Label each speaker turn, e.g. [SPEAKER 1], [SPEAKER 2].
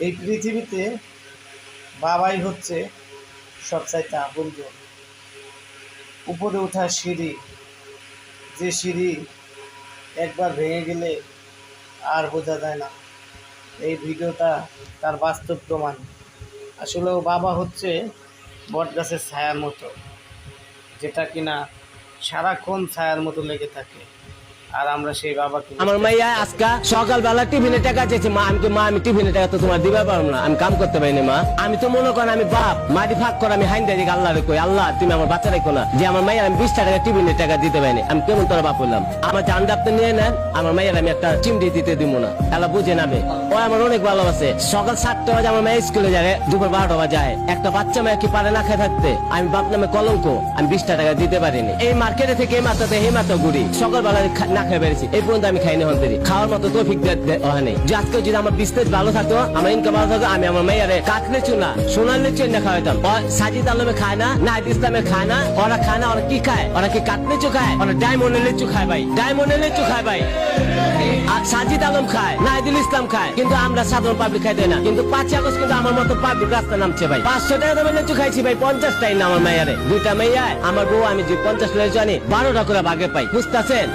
[SPEAKER 1] এই পৃথিবীতে বাবাই হচ্ছে সবচাইতে আপনজন। উপরে ওঠার সিঁড়ি, যে সিঁড়ি একবার ভেঙে গেলে আর বোঝা যায় না। এই ভিডিওটা তার বাস্তব প্রমাণ। আসলেও বাবা হচ্ছে বটগাছের ছায়ার মতো, যেটা কিনা সারাক্ষণ ছায়ার মতো লেগে থাকে। আর আমরা সেই বাবাকে
[SPEAKER 2] আমার মাইয়া আজকা সকালবেলা টিফিনে টাকা চেয়েছে, আমি টিফিনে টাকা তো তোমার দিবা পারবো না, আমি কাম করতে পারিনি মা। আমি তো মনে করেন আমি বাপ মাটি ফাঁক করে আমি হাইন দিই আল্লাহ রে কই, আল্লাহ তুমি আমার বাচ্চা রেখো না যে আমার মাইয়া আমি 20 টাকা টিফিনে টাকা দিতে পারিনি। আমি কেমন তোর বাপ হইলাম? আমার জানটা আপনি নিয়ে নেন, আমার মাইয়ার আমি একটা চিমড়ি দিতে দিব না, তাহলে বুঝে নেবে। ও আমার অনেক ভালোবাসে। সকাল 7টা বাজে আমার মেয়ে স্কুলে যায়, দুপুর 12টা বাজে যায়। একটা বাচ্চা মেয়ে কি পারে না খেয়ে থাকতে? আমি বাপ নামে কলঙ্ক, আমি 20 টাকা দিতে পারিনি। এই মার্কেটে থেকে এই মাথাতে এই মাথা ঘুরি, সকালবেলা না খেয়ে বেড়েছি, এই পর্যন্ত আমি খাইনি হন দেরি। খাওয়ার মতো তৌফিক হয় যে আজকে যদি আমার বিজনেস ভালো থাকতো, আমার ইনকাম ভালো থাকতো, আমি আমার মেয়েরে কাটলে চুনা সোনালে চুনা খাওয়াইতাম। সাজিদ আলমে খায় না, নাহিদ ইসলামে খায় না, ওরা খায় না। ওরা কি খায়? ওরা কি কাটলে চু খায়? ওরা ডায়মন্ডের লিচু খায় ভাই, ডায়মন্ডের লিচু খায় ভাই। আর সাজিদ আলম খায়, নাহিদুল ইসলাম খায়, কিন্তু আমরা সাধারণ পাবলিক খাইতে না। কিন্তু 5 আগস্ট কিন্তু আমার মতো পাবলিক রাস্তা নামছে ভাই। 500 টাকা দামের লিচু খাইছি ভাই, 50 টাই না আমার মেয়ারে। 2টা মেয়ে আমার বউ, আমি যে 50 লিচু আনি 12টা করে ভাগে পাই, বুঝতেছেন?